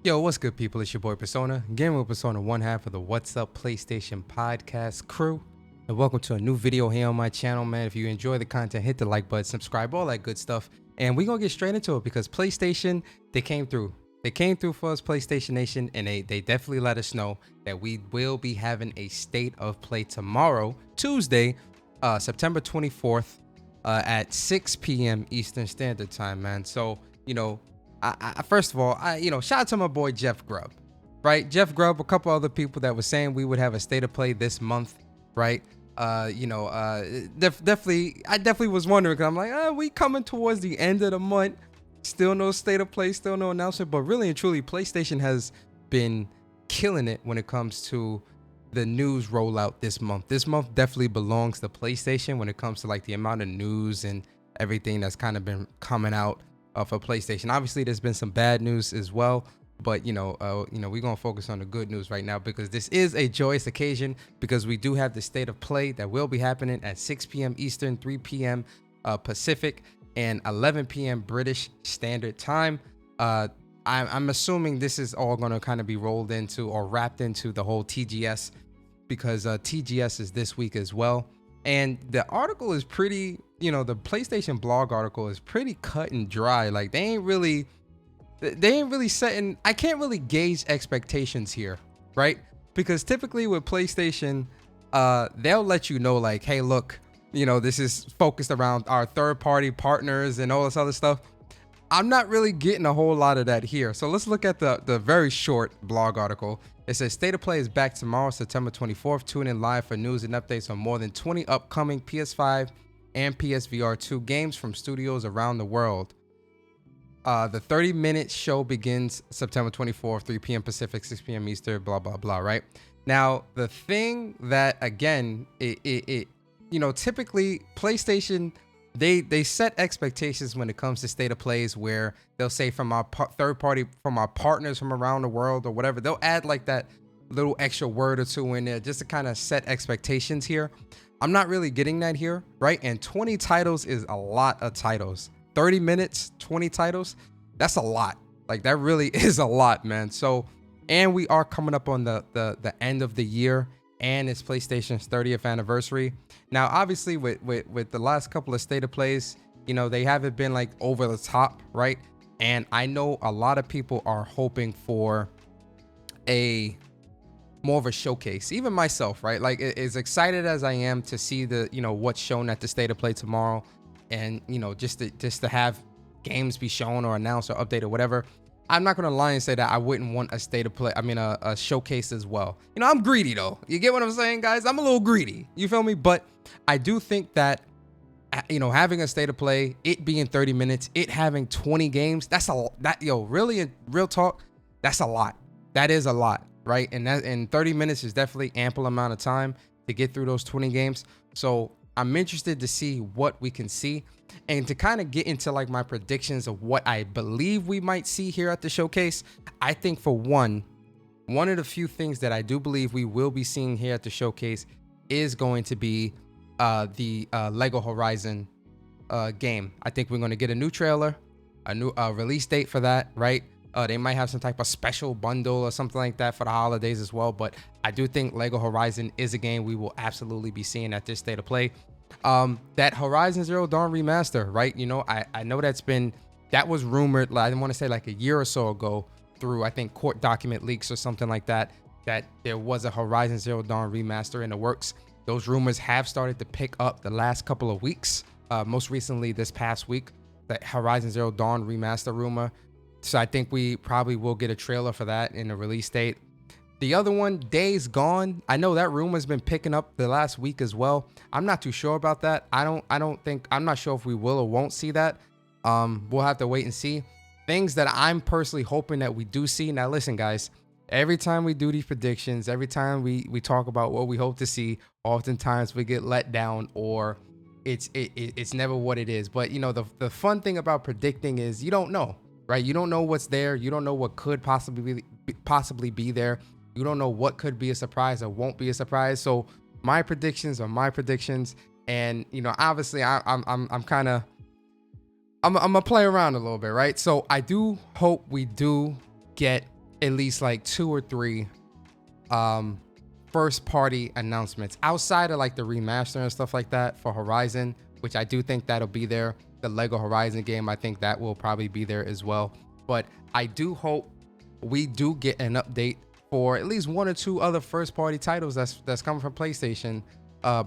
Yo, what's good, people? It's your boy Persona, gaming with Persona, one half of the What's Up PlayStation podcast crew. And welcome to a new video here on my channel, man. If you enjoy the content, hit the like button, subscribe, all that good stuff. And we're going to get straight into it because PlayStation, they came through. They came through for us, PlayStation Nation, and they definitely let us know that we will be having a State of Play tomorrow, Tuesday, September 24th, at 6 p.m. Eastern Standard Time, man. So, first of all, shout out to my boy Jeff Grubb, right? Jeff Grubb, a couple other people that were saying we would have a State of Play this month, right? Definitely, I definitely was wondering, because I'm like, we coming towards the end of the month, still no State of Play, still no announcement, but really and truly, PlayStation has been killing it when it comes to the news rollout this month. This month definitely belongs to PlayStation when it comes to like the amount of news and everything that's kind of been coming out for PlayStation. Obviously, there's been some bad news as well, but we're gonna focus on the good news right now because this is a joyous occasion because we do have the State of Play that will be happening at 6 p.m. Eastern, 3 p.m. Pacific, and 11 p.m. British Standard Time. I'm assuming this is all gonna kind of be rolled into or wrapped into the whole TGS because TGS is this week as well. And the article is pretty, the PlayStation blog article is pretty cut and dry. Like they ain't really setting, I can't really gauge expectations here, right? Because typically with PlayStation, they'll let you know like, hey, look, this is focused around our third party partners and all this other stuff. I'm not really getting a whole lot of that here. So let's look at the very short blog article. It says State of Play is back tomorrow, September 24th. Tune in live for news and updates on more than 20 upcoming PS5 and PSVR 2 games from studios around the world. The 30-minute show begins September 24th, 3 p.m. Pacific, 6 p.m. Eastern, blah, blah, blah, right? Now, the thing that, again, typically PlayStation, they set expectations when it comes to State of Plays where they'll say from our third party, from our partners from around the world or whatever, they'll add like that little extra word or two in there just to kind of set expectations here. I'm not really getting that here, right? And 20 titles is a lot of titles. 30 minutes, 20 titles, that's a lot. Like that really is a lot, man. So, and we are coming up on the end of the year, and it's PlayStation's 30th anniversary. Now, obviously, with the last couple of State of Plays, they haven't been like over the top, right? And I know a lot of people are hoping for a more of a showcase. Even myself, right? Like as excited as I am to see the what's shown at the State of Play tomorrow, and just to have games be shown or announced or updated or whatever. I'm not gonna lie and say that I wouldn't want a State of Play. I mean, a showcase as well. I'm greedy though. You get what I'm saying, guys? I'm a little greedy. You feel me? But I do think that having a State of Play, it being 30 minutes, it having 20 games, really in real talk, that's a lot. That is a lot, right? And 30 minutes is definitely ample amount of time to get through those 20 games. So I'm interested to see what we can see and to kind of get into like my predictions of what I believe we might see here at the showcase. I think for one of the few things that I do believe we will be seeing here at the showcase is going to be the Lego Horizon game. I think we're going to get a new trailer, a new release date for that, right? They might have some type of special bundle or something like that for the holidays as well. But I do think Lego Horizon is a game we will absolutely be seeing at this State of Play. That Horizon Zero Dawn remaster, right? I know that was rumored, I didn't want to say like a year or so ago through, I think, court document leaks or something like that, that there was a Horizon Zero Dawn remaster in the works. Those rumors have started to pick up the last couple of weeks. Most recently this past week, that Horizon Zero Dawn remaster rumor. So I think we probably will get a trailer for that in the release date. The other one, Days Gone. I know that rumor's been picking up the last week as well. I'm not too sure about that. I'm not sure if we will or won't see that. We'll have to wait and see. Things that I'm personally hoping that we do see. Now listen, guys, every time we do these predictions, every time we talk about what we hope to see, oftentimes we get let down or it's never what it is. But the fun thing about predicting is you don't know. Right? You don't know what's there. You don't know what could possibly be there. You don't know what could be a surprise or won't be a surprise. So my predictions are my predictions. And, obviously I'm gonna play around a little bit, right? So I do hope we do get at least like 2 or 3 first party announcements outside of like the remaster and stuff like that for Horizon, which I do think that'll be there. The Lego Horizon game, I think that will probably be there as well. But I do hope we do get an update for at least 1 or 2 other first party titles that's coming from PlayStation,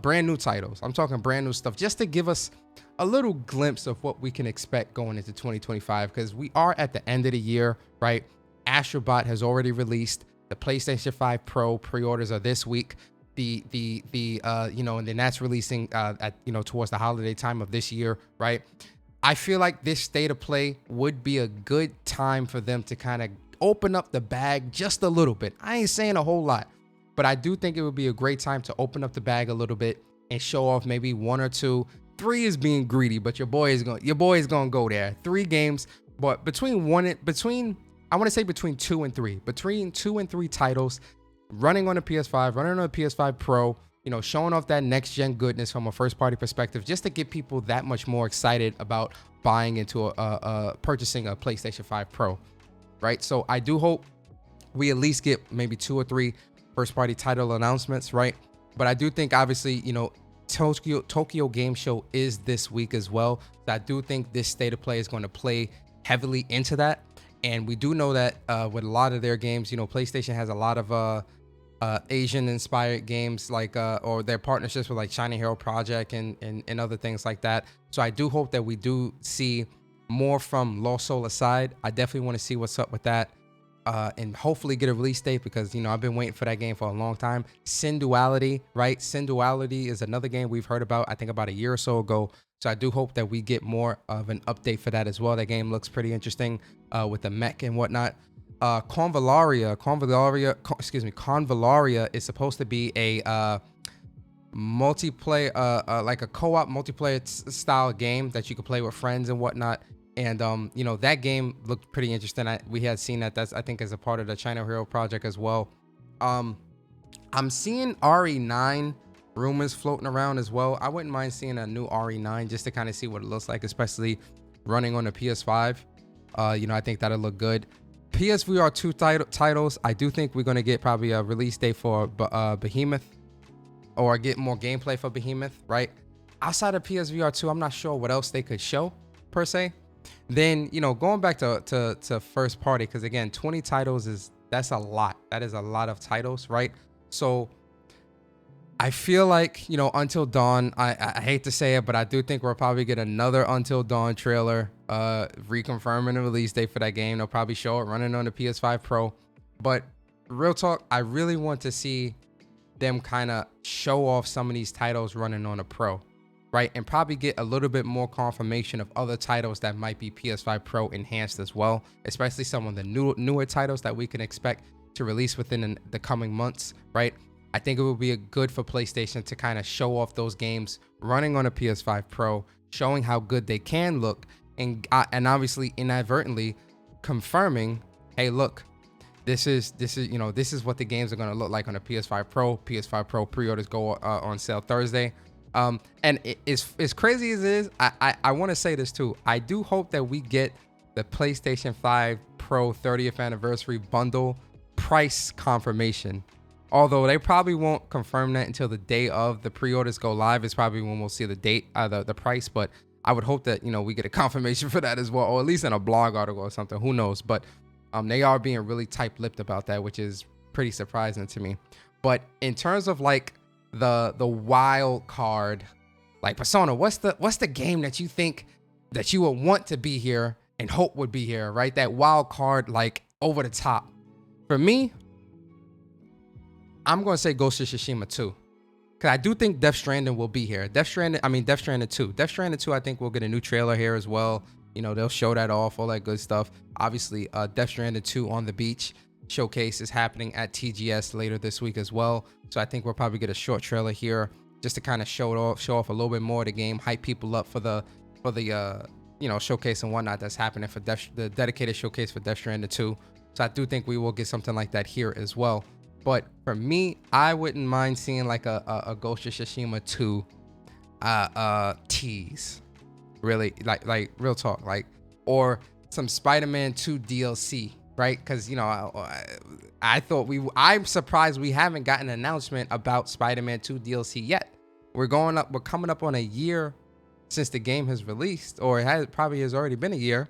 brand new titles. I'm talking brand new stuff, just to give us a little glimpse of what we can expect going into 2025, because we are at the end of the year, right? Astrobot has already released. The PlayStation 5 Pro pre-orders are this week. And then that's releasing at towards the holiday time of this year, right? I feel like this state of play would be a good time for them to kind of open up the bag just a little bit. I ain't saying a whole lot, but I do think it would be a great time to open up the bag a little bit and show off maybe 1 or 2. 3 is being greedy, but your boy is gonna go there. 3 games, but between 2 and 3, between 2 and 3 titles running on the PS5, running on the PS5 Pro, showing off that next gen goodness from a first party perspective, just to get people that much more excited about buying into purchasing a PlayStation 5 Pro, right? So I do hope we at least get maybe 2 or 3 first party title announcements, right? But I do think obviously, Tokyo Game Show is this week as well. So I do think this state of play is going to play heavily into that. And we do know that with a lot of their games, PlayStation has a lot of Asian inspired games, like or their partnerships with like China Hero Project and other things like that. So I do hope that we do see more from Lost Soul Aside. I definitely want to see what's up with that, and hopefully get a release date, because I've been waiting for that game for a long time. Sin Duality, right? Sin Duality is another game we've heard about, I think about a year or so ago. So I do hope that we get more of an update for that as well. That game looks pretty interesting with the mech and whatnot. Convallaria is supposed to be a multiplayer, like a co-op multiplayer style game that you can play with friends and whatnot. And that game looked pretty interesting. We had seen that. That's, I think, as a part of the China Hero Project as well. I'm seeing RE9 rumors floating around as well. I wouldn't mind seeing a new RE9 just to kind of see what it looks like, especially running on the PS5. I think that'll look good. PSVR 2 titles, I do think we're going to get probably a release date for Behemoth, or get more gameplay for Behemoth, right? Outside of PSVR 2, I'm not sure what else they could show per se. Then, going back to first party, because again, 20 titles that's a lot. That is a lot of titles, right? So I feel like, Until Dawn, I hate to say it, but I do think we'll probably get another Until Dawn trailer, reconfirming the release date for that game. They'll probably show it running on the PS5 Pro. But real talk, I really want to see them kind of show off some of these titles running on a Pro, right? And probably get a little bit more confirmation of other titles that might be PS5 Pro enhanced as well, especially some of the newer titles that we can expect to release within the coming months, right? I think it would be good for PlayStation to kind of show off those games running on a PS5 Pro, showing how good they can look, and obviously inadvertently confirming, hey, look, this is what the games are going to look like on a PS5 Pro. PS5 Pro pre-orders go on sale Thursday. And as crazy as it is, I want to say this too. I do hope that we get the PlayStation 5 Pro 30th anniversary bundle price confirmation. Although they probably won't confirm that until the day of the pre-orders go live. It's probably when we'll see the date, the price. But I would hope that we get a confirmation for that as well, or at least in a blog article or something. Who knows? But they are being really tight-lipped about that, which is pretty surprising to me. But in terms of like the wild card, like Persona, what's the game that you think that you would want to be here and hope would be here, right? That wild card, like over the top. For me, I'm going to say Ghost of Tsushima 2. Because I do think Death Stranding will be here. Death Stranding 2. Death Stranding 2, I think we'll get a new trailer here as well. They'll show that off, all that good stuff. Obviously, Death Stranding 2 on the beach showcase is happening at TGS later this week as well. So I think we'll probably get a short trailer here just to kind of show off a little bit more of the game, hype people up for the showcase and whatnot that's happening for the dedicated showcase for Death Stranding 2. So I do think we will get something like that here as well. But for me, I wouldn't mind seeing like a Ghost of Tsushima 2 tease. Really, like real talk, like, or some Spider-Man 2 DLC, right? Because I thought I'm surprised we haven't gotten an announcement about Spider-Man 2 DLC yet. We're coming up on a year since the game has released, or probably has already been a year,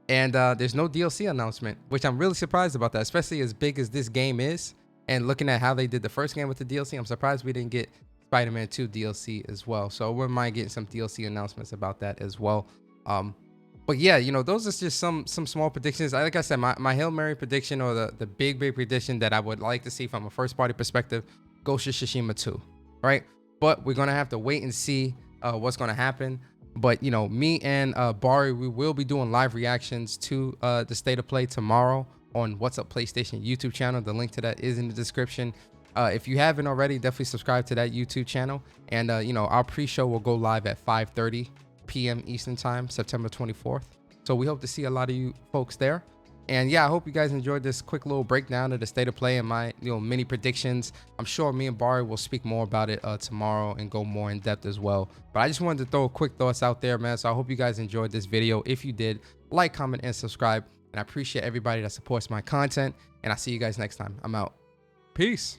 and there's no DLC announcement, which I'm really surprised about that, especially as big as this game is. And looking at how they did the first game with the DLC, I'm surprised we didn't get Spider-Man 2 DLC as well. So I wouldn't mind getting some DLC announcements about that as well. But yeah, those are just some small predictions. Like I said, my Hail Mary prediction, or the big prediction that I would like to see from a first party perspective, Ghost of Tsushima 2, right? But we're gonna have to wait and see what's gonna happen. But me and Bari, we will be doing live reactions to the State of Play tomorrow on What's Up PlayStation YouTube channel. The link to that is in the description. If you haven't already, definitely subscribe to that YouTube channel. And our pre-show will go live at 5:30 p.m. Eastern time, September 24th. So we hope to see a lot of you folks there. And yeah, I hope you guys enjoyed this quick little breakdown of the State of Play and my mini predictions. I'm sure me and Bari will speak more about it tomorrow and go more in depth as well. But I just wanted to throw quick thoughts out there, man. So I hope you guys enjoyed this video. If you did, like, comment, and subscribe. And I appreciate everybody that supports my content. And I'll see you guys next time. I'm out. Peace.